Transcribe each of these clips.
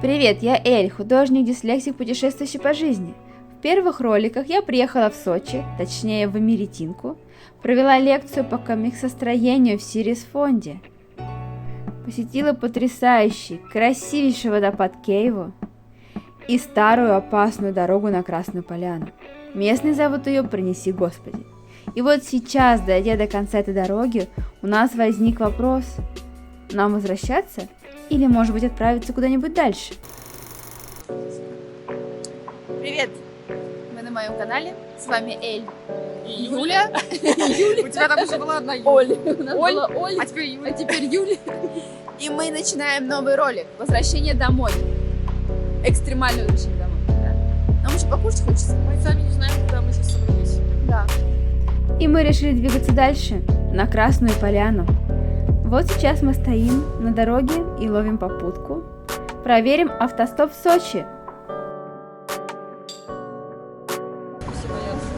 Привет, я Эль, художник-дислексик, путешествующий по жизни. В первых роликах я приехала в Сочи, точнее в Америтинку, провела лекцию по комиксостроению в Сирис-фонде, посетила потрясающий, красивейший водопад Кейву и старую опасную дорогу на Красную Поляну. Местные зовут ее «Принеси Господи». И вот сейчас, дойдя до конца этой дороги, у нас возник вопрос: нам возвращаться или, может быть, отправиться куда-нибудь дальше? Привет! Вы на моем канале, с вами Эль И Юля. У тебя там уже была одна Юля. Оль. У нас Оль, была Оль, а теперь Юля. а теперь Юля. И мы начинаем новый ролик «Возвращение домой». Экстремальное возвращение домой. Да. Нам еще покушать хочется. Мы сами не знаем, куда мы сейчас собрались. Да. И мы решили двигаться дальше, на Красную Поляну. Вот сейчас мы стоим на дороге и ловим попутку. Проверим автостоп в Сочи. Все боятся.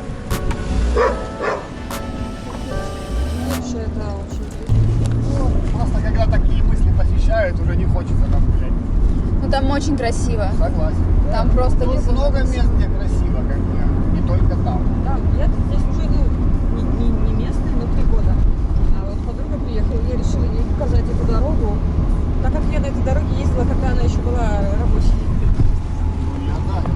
Вообще это очень... Просто когда такие мысли посещают, уже не хочется там гулять. Ну там очень красиво. Согласен. Там просто Тут безумно много красиво. мест, где красиво, как бы, не только там. Да, я здесь уже, не местный, но 3 года. А вот подруга приехала, я решила ей показать эту дорогу, так как я на этой дороге ездила, когда она еще была рабочей. Я тоже.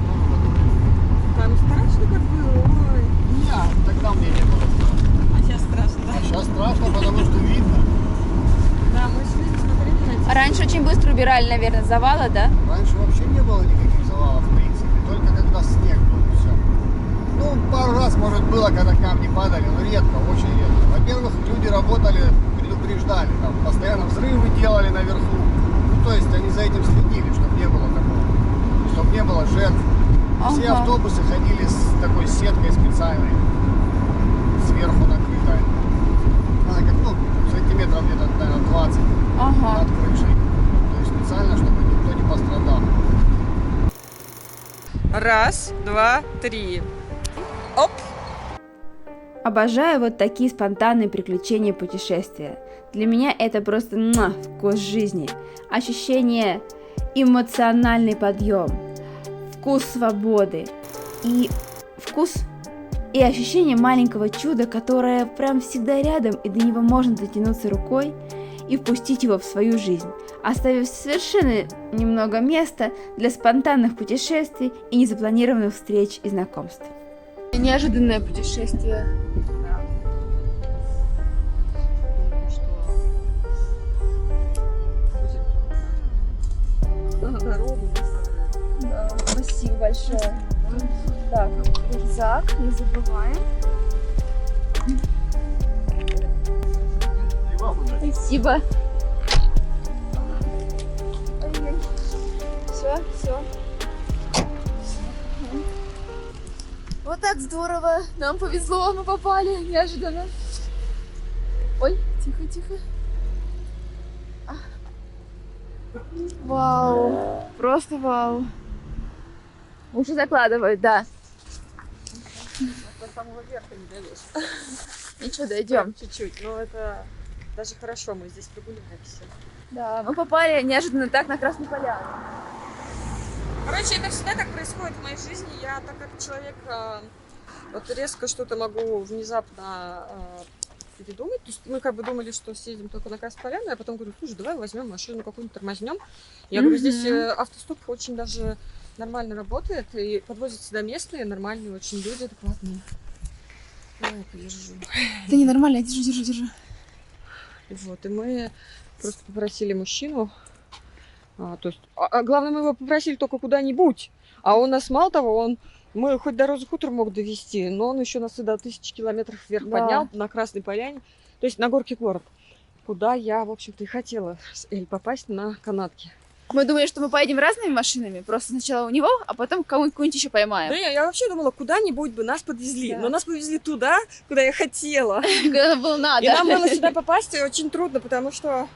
Там страшно как было, ой. Не, тогда мне не было страшно. А сейчас страшно, да? А сейчас страшно, потому что видно. Да, мы шли, смотрели на эти... А раньше очень быстро убирали, наверное, завалы, да? Раньше вообще не было никаких завалов, в принципе, только когда снег был и все. Ну, пару раз, может, было, когда камни падали, но редко, очень редко. Во-первых, люди работали, предупреждали, там, постоянно взрывы делали наверху. Ну, то есть они за этим следили, чтобы не было такого, чтобы не было жертв. Все Ага. автобусы ходили с такой сеткой специальной, сверху накрытой. Она как, ну, сантиметров где-то, наверное, 20 Ага. над крышей. То есть специально, чтобы никто не пострадал. Раз, два, три. Оп! Обожаю вот такие спонтанные приключения и путешествия. Для меня это просто вкус жизни. Ощущение, эмоциональный подъем, вкус свободы и вкус и ощущение маленького чуда, которое прям всегда рядом, и до него можно дотянуться рукой и впустить его в свою жизнь, оставив совершенно немного места для спонтанных путешествий и незапланированных встреч и знакомств. Неожиданное путешествие. Да. Думаю, что будет трудно. Дорогу. Да, спасибо большое. Так, рюкзак, не забываем. Спасибо. Все. Вот так здорово. Нам повезло, мы попали неожиданно. Ой, тихо. Вау, просто вау. Уши закладывают, да. До самого верха не дойдешь. Ничего, дойдем. Чуть-чуть, но это даже хорошо, мы здесь прогуляемся. Да, мы попали неожиданно так на Красную Поляну. Короче, это всегда так происходит в моей жизни. Я, так как человек, вот резко что-то могу внезапно передумать. То есть мы как бы думали, что съездим только на Красную Поляну, а потом говорю: слушай, давай возьмем машину какую-нибудь, тормознем. Я говорю, здесь автостоп очень даже нормально работает, и подвозят сюда местные, нормальные очень люди, адекватные. Давай, подержу. Да ненормально, держу. Вот, и мы просто попросили мужчину, то есть, главное, мы его попросили только куда-нибудь, а он нас, мало того, мы хоть до Розы-Хутор мог довезти, но он еще нас и до 1000 километров вверх поднял на Красной Поляне, то есть на горке город, куда я, в общем-то, и хотела с Эль попасть на канатке. Мы думали, что мы поедем разными машинами, просто сначала у него, а потом кого-нибудь еще поймаем. Да я вообще думала, куда-нибудь бы нас подвезли, Да. но нас повезли туда, куда я хотела. Когда нам было надо. И нам было сюда попасть очень трудно, потому что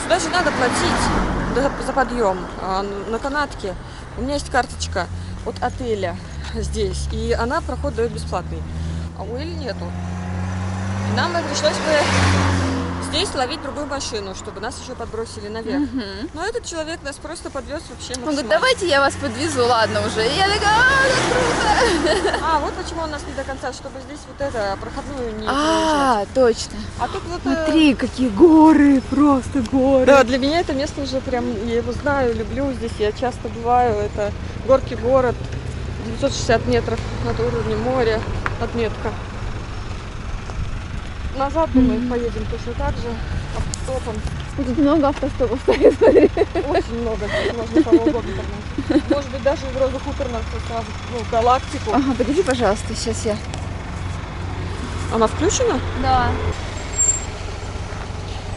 сюда же надо платить за подъем на канатке. У меня есть карточка от отеля здесь, и она проход дает бесплатный, а у Эли нету. И нам пришлось бы здесь ловить другую машину, чтобы нас еще подбросили наверх. Но этот человек нас просто подвез вообще Он говорит, максимально. давайте я вас подвезу, ладно уже. И я такая, как круто. А, вот почему у нас не до конца, чтобы здесь вот это, проходную не проезжать. Точно. А тут вот... Смотри, какие горы, просто горы. Да, для меня это место уже прям, я его знаю, люблю, здесь я часто бываю, это горки город, 960 метров над уровнем моря, отметка. Назад, думаю, поедем точно так же, автостопом. Тут много автостопов стоит, смотри. Очень много, здесь можно кого угодно погнать. Может быть, даже в Розу Хуторман сразу, в Галактику. Ага, подожди, пожалуйста, сейчас я. Она включена? Да.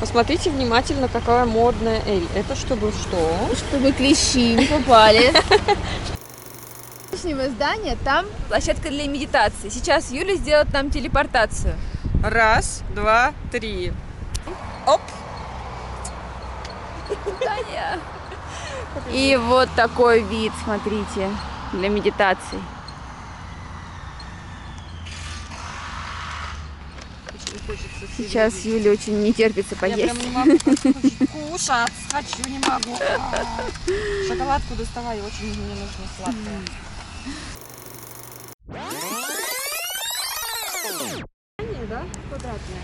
Посмотрите внимательно, какая модная Эль. Это чтобы что? Чтобы клещи не попали. Коричневое здание, там площадка для медитации. Сейчас Юля сделает нам телепортацию. Раз, два, три. Оп! Таня. И вот такой вид, смотрите, для медитации. Сейчас Юле очень не терпится Я поесть. прям не могу кушать, хочу, не могу. Шоколадку доставай, очень мне нужно сладкое. Здание, да, квадратное.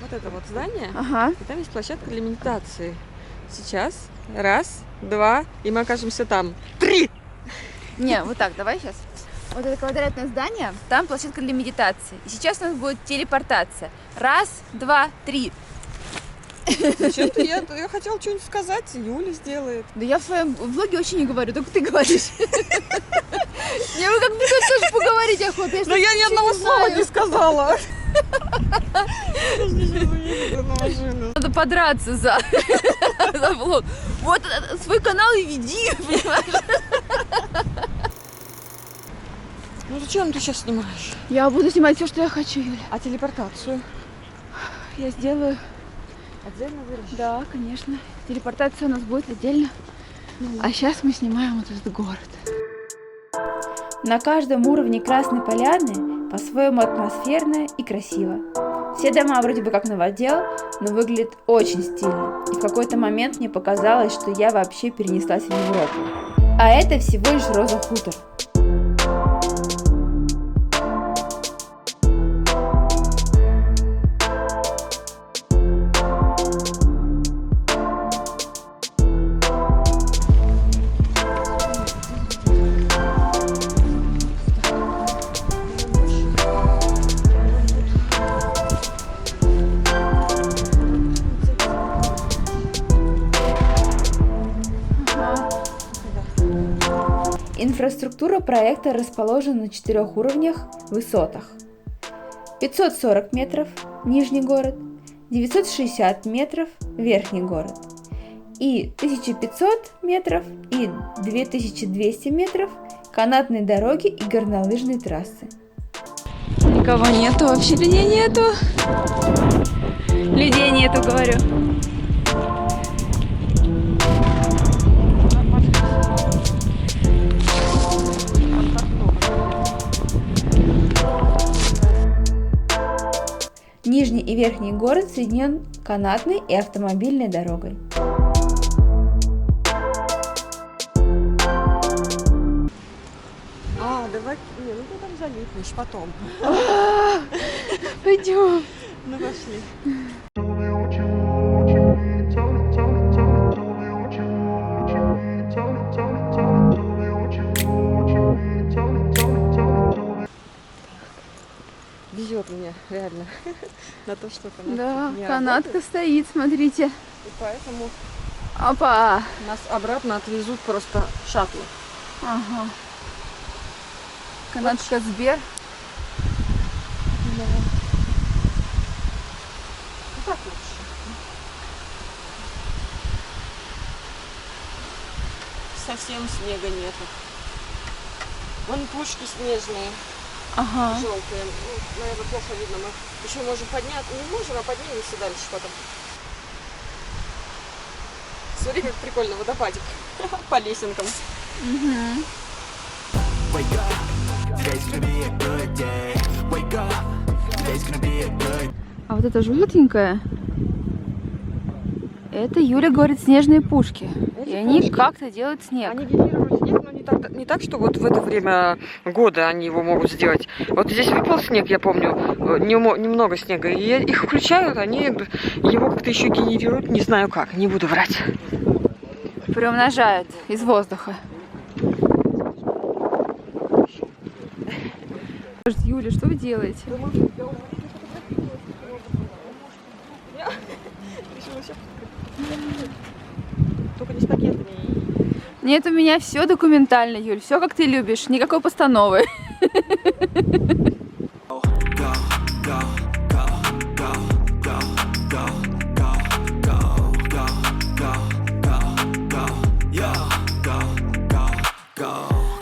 Вот это вот здание, Ага. и там есть площадка для медитации. Сейчас, раз, два, и мы окажемся там. Три! Не, вот так, давай сейчас. Вот это квадратное здание, там площадка для медитации. И сейчас у нас будет телепортация. Раз, два, три. Зачем ты? Я хотела что-нибудь сказать, Юля сделает. Да я в своем влоге очень не говорю, только ты говоришь. Я бы как будто тоже поговорить охота. Но я ни одного слова не сказала. Надо подраться за влог. Вот свой канал и веди, понимаешь? Ну зачем ты сейчас снимаешь? Я буду снимать все, что я хочу, Юля. А телепортацию? Я сделаю. Отдельно вырежешь? Да, конечно. Телепортация у нас будет отдельно. А сейчас мы снимаем вот этот город. На каждом уровне Красной Поляны по-своему атмосферно и красиво. Все дома вроде бы как новодел, но выглядят очень стильно. И в какой-то момент мне показалось, что я вообще перенеслась в Европу. А это всего лишь Роза Хутор. Инфраструктура проекта расположена на 4 уровнях высотах. 540 метров – Нижний город, 960 метров – Верхний город, и 1500 метров и 2200 метров – канатные дороги и горнолыжные трассы. Никого нету, вообще людей нету. Людей нету, говорю. Нижний и Верхний город соединен канатной и автомобильной дорогой. Давай, не, ну ты там залипнешь потом. Пойдем. Ну пошли. Везет мне, реально, на то, что канатка Да, не канатка работает. стоит, смотрите. И поэтому Опа. нас обратно отвезут просто шаттлы. Ага. Канатка Сбер. Да. Ну так лучше. Совсем снега нету. Вон пушки снежные, Ага. желтые. Ну, наверное, плохо видно. Мы еще можем подняться. Не можем, а поднимемся дальше потом. Смотри, как прикольно, водопадик по лесенкам. Угу. Wake up, today's gonna be a good day. Wake up, today's gonna be a good. А вот это желтенькое, это Юля говорит снежные пушки. Эти И они пушки, как-то делают снег. они генерируют снег, но не так, что вот в это время года они его могут сделать. Вот здесь выпал снег, я помню, немного снега, и их включают, они его как-то еще генерируют, не знаю как, не буду врать. Приумножают из воздуха. Юля, что вы делаете? Только не с пакетами. Нет, у меня все документально, Юль. Все как ты любишь. Никакой постановы.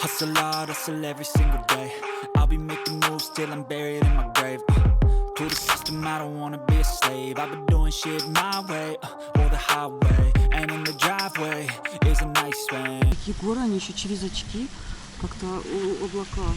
Hustle hard, hustle every single day. I'll be making moves till I'm buried in my grave. To the system, I don't wanna be a slave. I've been doing shit my way, or the highway. And in the driveway is a nice range. Такие горы, они еще через очки, как-то облака.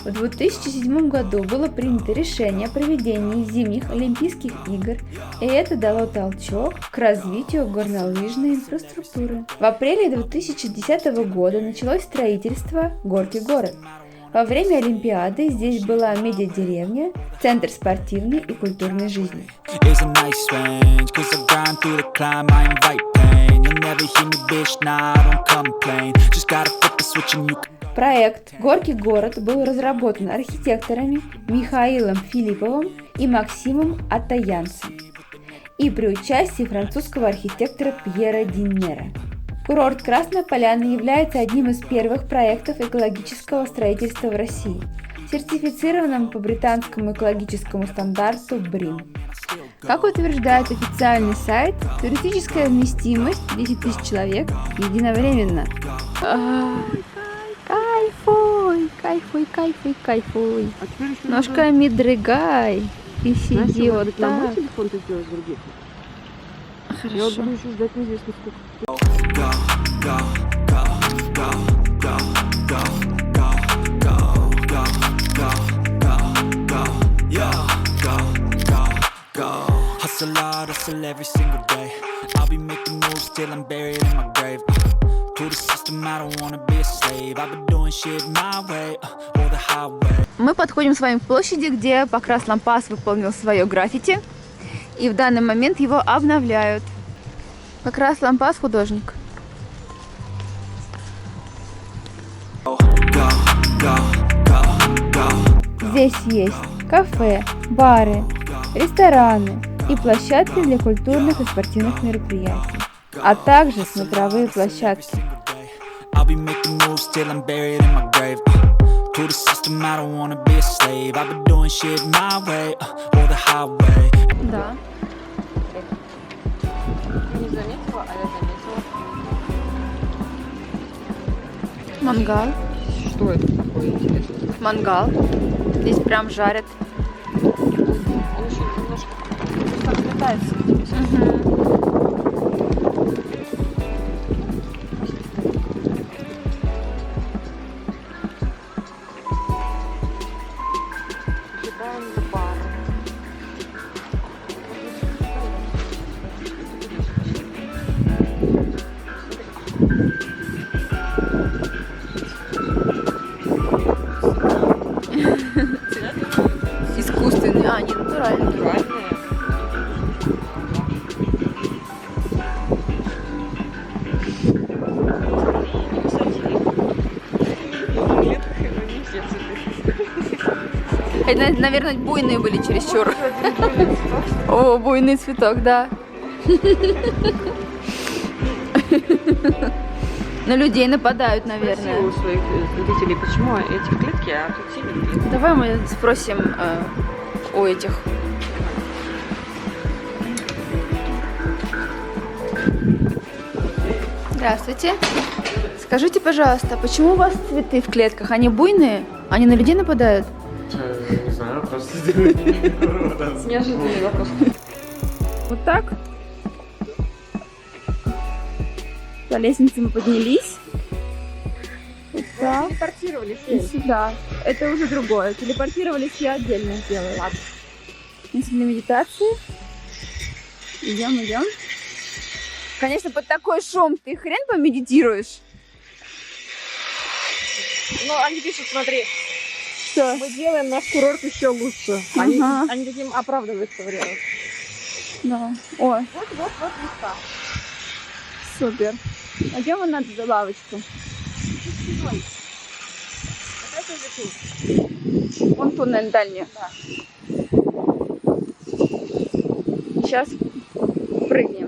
В 2007 году было принято решение о проведении зимних Олимпийских игр, и это дало толчок к развитию горнолыжной инфраструктуры. В апреле 2010 года началось строительство Горький город. Во время Олимпиады здесь была медиадеревня, центр спортивной и культурной жизни. Is a nice range, 'cause I grind through the climb, I invite pain. You'll never hear me, bitch, nah, I don't complain. Just gotta flip the switch and you can. Проект «Горький город» был разработан архитекторами Михаилом Филипповым и Максимом Атаянцем и при участии французского архитектора Пьера Диннера. Курорт Красная Поляна является одним из первых проектов экологического строительства в России, сертифицированным по британскому экологическому стандарту BREEAM. Как утверждает официальный сайт, туристическая вместимость 10 тысяч человек единовременно. Кайфуй, кайфуй, кайфуй, кайфуй. Ножками дрыгай и сиди вот так. телефон ты сделаешь других. Хорошо. Я вот буду еще ждать неизвестно сколько. Hustle hard, hustle every single day. I'll be making moves till I'm buried in my grave. To the system, I don't wanna be a slave. I've been doing shit my way, or the highway. Мы подходим с вами к площади, где Покрас Лампас выполнил свое граффити, и в данный момент его обновляют. Покрас Лампас художник. Здесь есть кафе, бары, рестораны и площадки для культурных и спортивных мероприятий, а также смотровые площадки. I'll be making moves till I'm buried in my grave. To the system, I don't wanna be a slave. I've been doing shit my way, or the highway. Да. Не заметила, а я заметила. Мангал. Что это такое интересное? Мангал. Здесь прям жарят. Он еще немножко так летается. Искусственные, а, не натуральные. Это, наверное, буйные были чересчур. О, буйный цветок, да. На людей нападают, наверное. У своих зрителей, почему эти в клетке, а тут синие? Давай мы спросим у этих. Здравствуйте. Скажите, пожалуйста, почему у вас цветы в клетках? Они буйные? Они на людей нападают? Не знаю, просто Неожиданный вопрос. Вот так? По лестнице мы поднялись. Вот так. Телепортировались. И сюда. Это уже другое. Телепортировались я отдельно сделаю. Ладно. Если для медитации. Идем. Конечно, под такой шум ты хрен помедитируешь. Ну, они пишут, смотри, Что? мы делаем наш курорт еще лучше. Ага. Они таким оправдываются вариант. Да. О, Вот места. супер. А где вон надо за лавочку? Опять уже тут. Вон туннель дальний. Да. Сейчас прыгнем.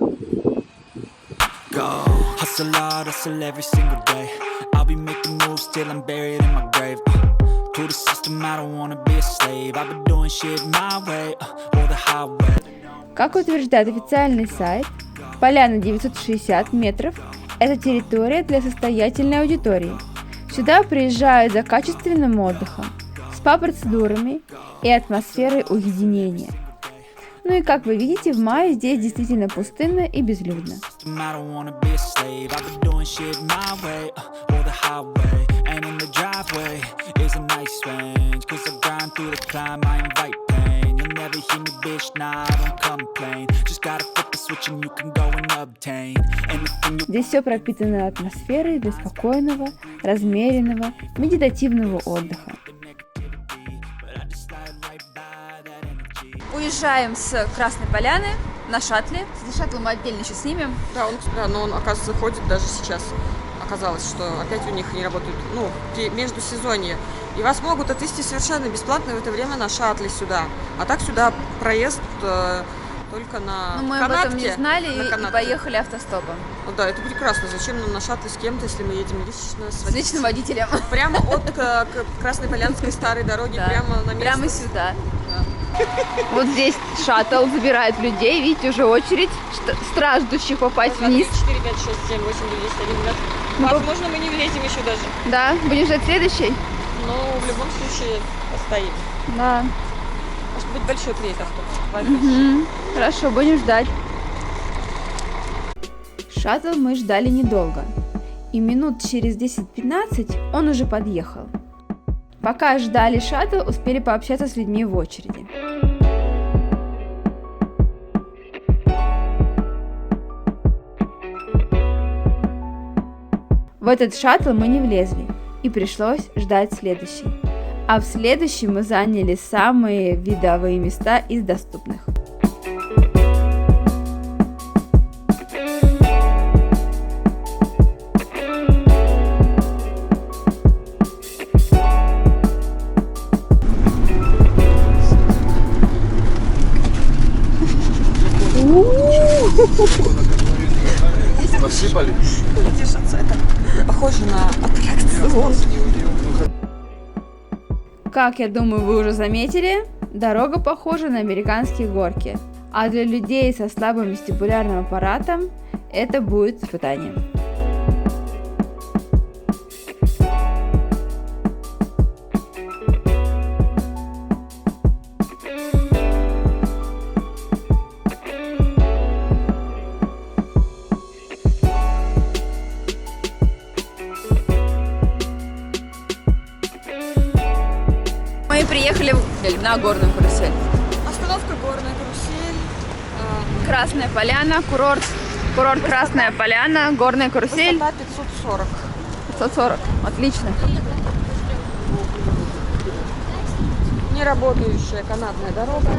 Go, hustle hard, hustle every single day. I'll be making moves till I'm buried in my grave. To the system, I don't wanna be a slave. I've been doing shit my way, or the highway. Как утверждает официальный сайт, поляна 960 метров – это территория для состоятельной аудитории. Сюда приезжают за качественным отдыхом, спа-процедурами и атмосферой уединения. Ну и как вы видите, в мае здесь действительно пустынно и безлюдно. I don't wanna be a slave. I've been doing shit my way, or the highway. And in the driveway is a nice range. Cause I grind through the climb, I invite pain. You'll never hear me, bitch, nah, I don't complain. Just gotta flip the switch and you can go and obtain anything you Здесь все пропитано атмосферой для спокойного, размеренного, медитативного отдыха. Уезжаем с Красной Поляны на шаттле. Шаттл мы отдельно еще снимем. Да, но он, оказывается, ходит даже сейчас. Оказалось, что опять у них не работают, между сезонье. И вас могут отвезти совершенно бесплатно в это время на шаттле сюда. А так сюда проезд только на Но мы канатке. об этом не знали на и канатке. поехали автостопом. Ну да, это прекрасно. Зачем нам на шаттле с кем-то, если мы едем лично с С личным водителем. Прямо от Краснополянской старой дороги, Да. прямо на место. Прямо сюда. Вот здесь шаттл забирает людей. Видите, уже очередь страждущих попасть вниз. 4, 5, 6, 7, 8, 9, 10, 11. Возможно, мы не влезем еще даже. Да, будем ждать следующий? Но в любом случае постоим. Да. Может быть, большой приедет автобус. Хорошо, будем ждать. Шаттл мы ждали недолго. И минут через 10-15 он уже подъехал. Пока ждали шаттл, успели пообщаться с людьми в очереди. В этот шаттл мы не влезли, и пришлось ждать следующий. А в следующий мы заняли самые видовые места из доступных. Посыпали? Держаться, это похоже на аттракцион. Как я думаю, вы уже заметили, дорога похожа на американские горки, а для людей со слабым вестибулярным аппаратом это будет испытанием. Мы приехали на горную карусель. Остановка горная карусель. Красная Поляна, курорт Красная Поляна, горная карусель. Высота 540. 540, отлично. Неработающая канатная дорога.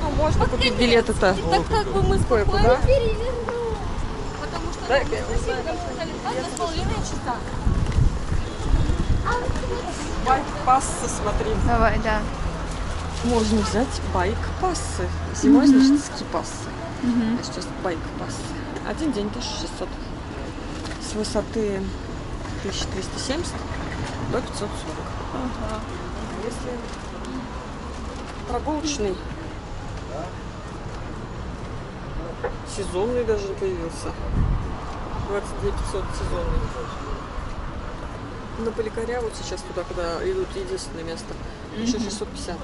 Ну, можно купить билеты-то. Так как бы мы кое-куда. Так, байк-пассы, смотри. Давай, да. Можно взять байк-пассы. Зимой, значит, ски-пассы. А сейчас байк-пассы. Один день 1600. С высоты 1370 до 540. Если прогулочный, сезонный даже появился. 22 500 сезонный. На Поликаря, вот сейчас туда, куда идут, единственное место, еще 650.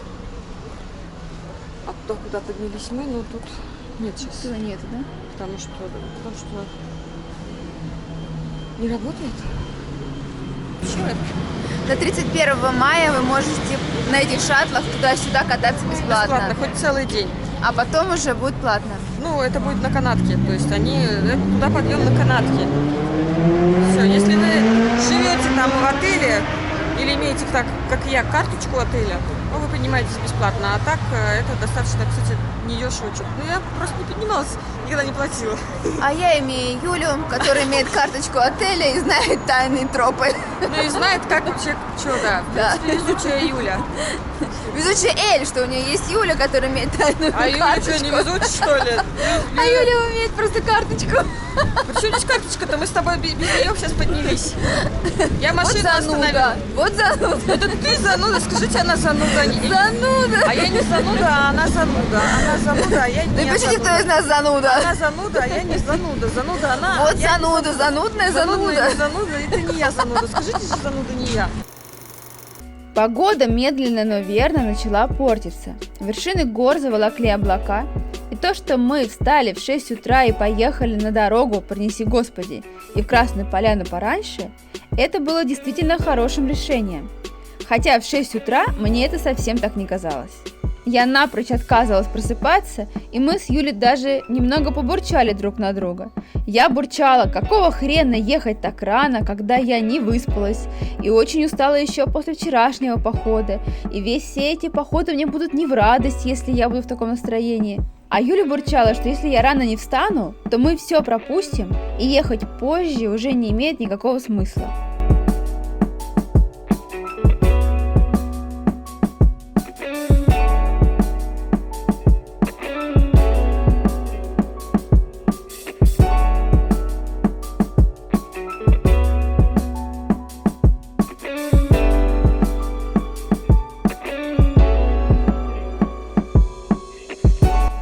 А туда, куда поднялись мы, но тут нет сейчас. Туда нету, да? потому что не работает. Что это? До 31 мая вы можете на этих шаттлах туда-сюда кататься бесплатно. Бесплатно, хоть целый день. А потом уже будет платно. Ну, это будет на канатке, то есть туда подъем на канатке. Все, если вы живете там в отеле или имеете так, как я, карточку отеля, ну, вы поднимаетесь бесплатно. А так, это достаточно, кстати, недешево. Ну, я просто не поднималась, никогда не платила. А я имею Юлю, которая имеет карточку отеля и знает тайные тропы. Ну, и знает, как вообще, что, да. Да. В принципе, везучая Юля. Везучая Эль, что у нее есть Юля, которая имеет тайную А Юля карточку. что, не везучая, что ли? А Юля умеет просто карточку. Причем здесь карточка-то? Мы с тобой без нее сейчас поднялись. Я Вот машину зануда. остановила. Вот зануда. Это ты зануда, скажите, она зануда. Зануда. А я не зануда, а она зануда. Она зануда, а я не Да и почти зануда. никто из нас зануда. Она зануда, а я не зануда. Зануда она. Вот а я не зануда, занудная Зануда, зануда. не зануда, это не я зануда. Скажите же, зануда не я. Погода медленно, но верно начала портиться. Вершины гор заволокли облака, и то, что мы встали в 6 утра и поехали на дорогу, принеси Господи, и в Красную Поляну пораньше, это было действительно хорошим решением. Хотя в 6 утра мне это совсем так не казалось. Я напрочь отказывалась просыпаться, и мы с Юлей даже немного побурчали друг на друга. Я бурчала, какого хрена ехать так рано, когда я не выспалась, и очень устала еще после вчерашнего похода, и все эти походы мне будут не в радость, если я буду в таком настроении. А Юля бурчала, что если я рано не встану, то мы все пропустим, и ехать позже уже не имеет никакого смысла.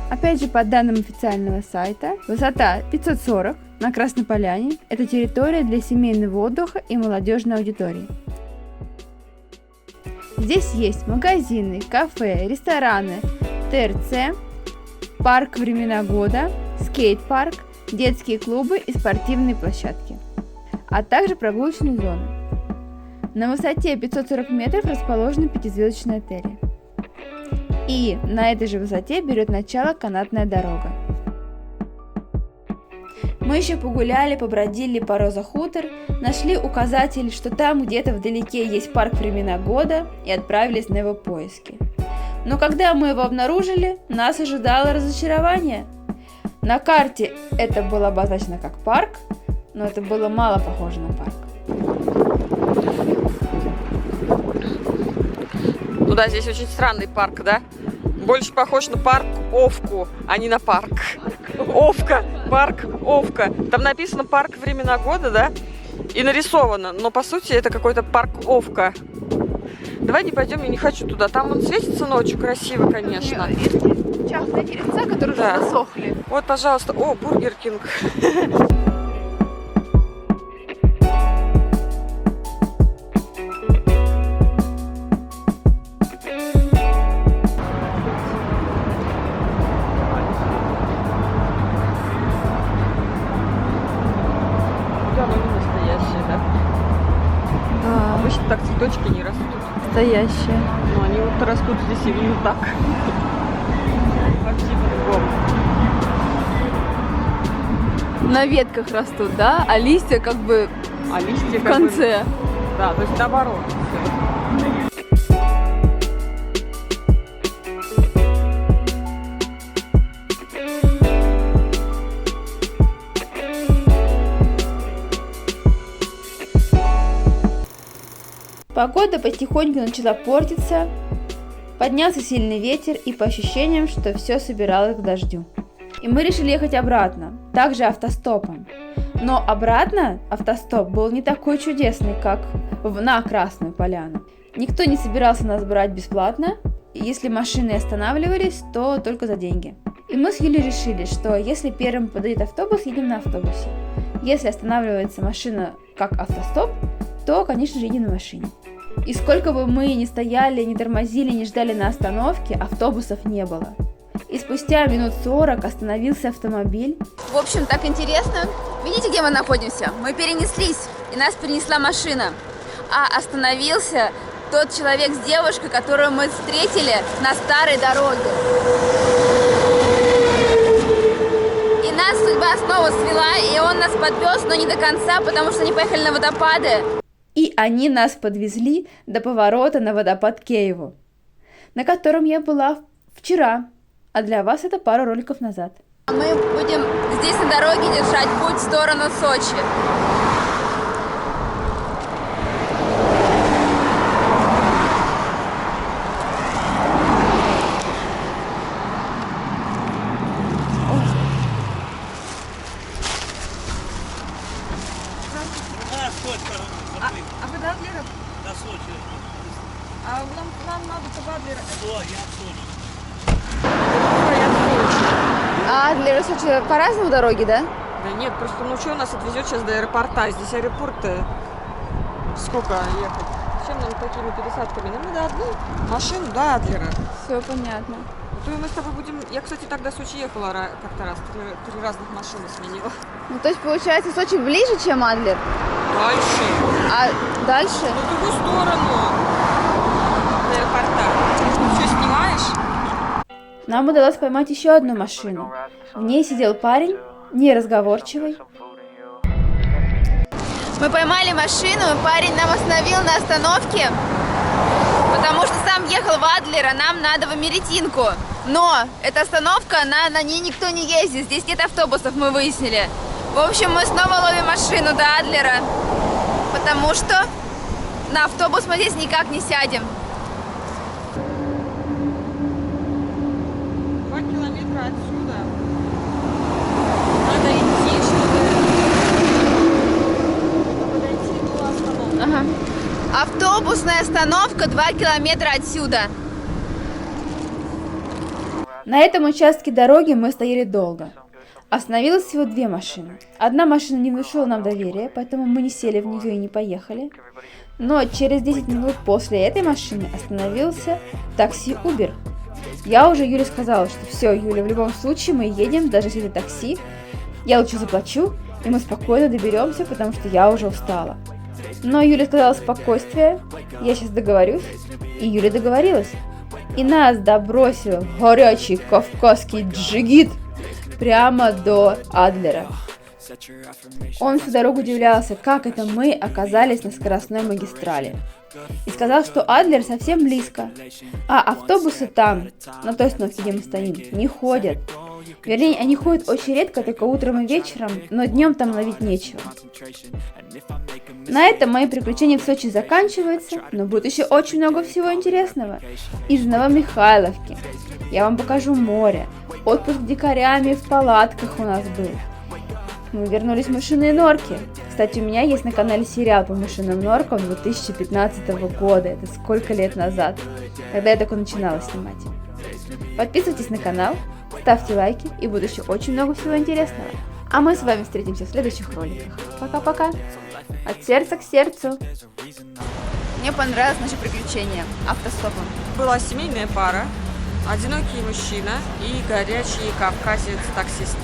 Опять же, по данным официального сайта, высота 540 на Красной Поляне – это территория для семейного отдыха и молодежной аудитории. Здесь есть магазины, кафе, рестораны, ТРЦ, парк «Времена года», скейт-парк, детские клубы и спортивные площадки, а также прогулочные зоны. На высоте 540 метров расположены 5-звездочные отели. И на этой же высоте берет начало канатная дорога. Мы еще погуляли, побродили по Роза-Хутор, нашли указатель, что там где-то вдалеке есть парк «Времена года» и отправились на его поиски. Но когда мы его обнаружили, нас ожидало разочарование. На карте это было обозначено как парк, но это было мало похоже на парк. Ну да, здесь очень странный парк, да? Больше похож на парк Овку, а не на парк. Овка, парк Овка. Там написано парк «Времена года», да? И нарисовано, но по сути это какой-то парк Овка. Давай не пойдем, я не хочу туда. Там он светится ночью красиво, конечно. Частные деревца, которые Да. уже засохли. Вот, пожалуйста. О, Бургер Кинг. Да, но не настоящие, да? Да, Обычно так цветочки не растут. настоящие. Но они вот растут здесь именно так. Вообще по-другому. На ветках растут, да? А листья как бы А листья в как бы- конце. Да, то есть наоборот. Погода потихоньку начала портиться, поднялся сильный ветер и по ощущениям, что все собиралось к дождю. И мы решили ехать обратно, также автостопом. Но обратно автостоп был не такой чудесный, как на Красную Поляну. Никто не собирался нас брать бесплатно, и если машины останавливались, то только за деньги. И мы с Юлей решили, что если первым подойдет автобус, едем на автобусе. Если останавливается машина как автостоп, то, конечно же, едем на машине. И сколько бы мы ни стояли, ни тормозили, ни ждали на остановке, автобусов не было. и спустя минут 40 остановился автомобиль. В общем, так интересно. Видите, где мы находимся? Мы перенеслись, и нас перенесла машина. А остановился тот человек с девушкой, которую мы встретили на старой дороге. И нас судьба снова свела, и он нас подвез, но не до конца, потому что они поехали на водопады. И они нас подвезли до поворота на водопад Кееву, на котором я была вчера, а для вас это пару роликов назад. Мы будем здесь на дороге держать путь в сторону Сочи. А вы до Адлера? До Сочи. А нам надо по Адлера. О, я в Сочи. А Адлер и Сочи по-разному дороги, да? Да нет, просто ну что нас отвезет сейчас до аэропорта? Здесь аэропорт сколько ехать? Чем нам такими пересадками? Нам надо одну машину до Адлера. Все понятно. То мы с тобой будем... Я, кстати, так до Сочи ехала как-то раз. Три разных машины сменила. Ну, то есть, получается, Сочи ближе, чем Адлер? Дальше. А дальше? Ну, в другую сторону. До аэропорта. Что, снимаешь? Нам удалось поймать еще одну машину. В ней сидел парень, неразговорчивый. Мы поймали машину, и парень нам остановил на остановке, потому что сам ехал в Адлер, а нам надо в Америтинку. Но эта остановка, на ней никто не ездит, здесь нет автобусов, мы выяснили. В общем, мы снова ловим машину до Адлера, потому что на автобус мы здесь никак не сядем. 2 километра отсюда. Надо идти, чтобы подойти до остановки. Ага. Автобусная остановка 2 километра отсюда. На этом участке дороги мы стояли долго. Остановилось всего 2 машины. Одна машина не внушила нам доверия, поэтому мы не сели в нее и не поехали. Но через 10 минут после этой машины остановился такси Uber. Я уже Юле сказала, что все, Юля, в любом случае мы едем, даже если это такси. Я лучше заплачу, и мы спокойно доберемся, потому что я уже устала. Но Юля сказала спокойствие, я сейчас договорюсь, и Юля договорилась. И нас добросил горячий кавказский джигит прямо до Адлера. Он всю дорогу удивлялся, как это мы оказались на скоростной магистрали. И сказал, что Адлер совсем близко, а автобусы там, на той остановке, где мы стоим, не ходят. Вернее, они ходят очень редко, только утром и вечером, но днем там ловить нечего. На этом мои приключения в Сочи заканчиваются, но будет еще очень много всего интересного. Из Новомихайловки я вам покажу море, отпуск дикарями в палатках у нас был. Мы вернулись в мышиные норки. Кстати, у меня есть на канале сериал по мышиным норкам 2015 года. Это сколько лет назад, когда я только начинала снимать. Подписывайтесь на канал, ставьте лайки, и будет еще очень много всего интересного. А мы с вами встретимся в следующих роликах. Пока-пока. От сердца к сердцу. Мне понравилось наше приключение автостопом. Была семейная пара, одинокий мужчина и горячий кавказец-таксист.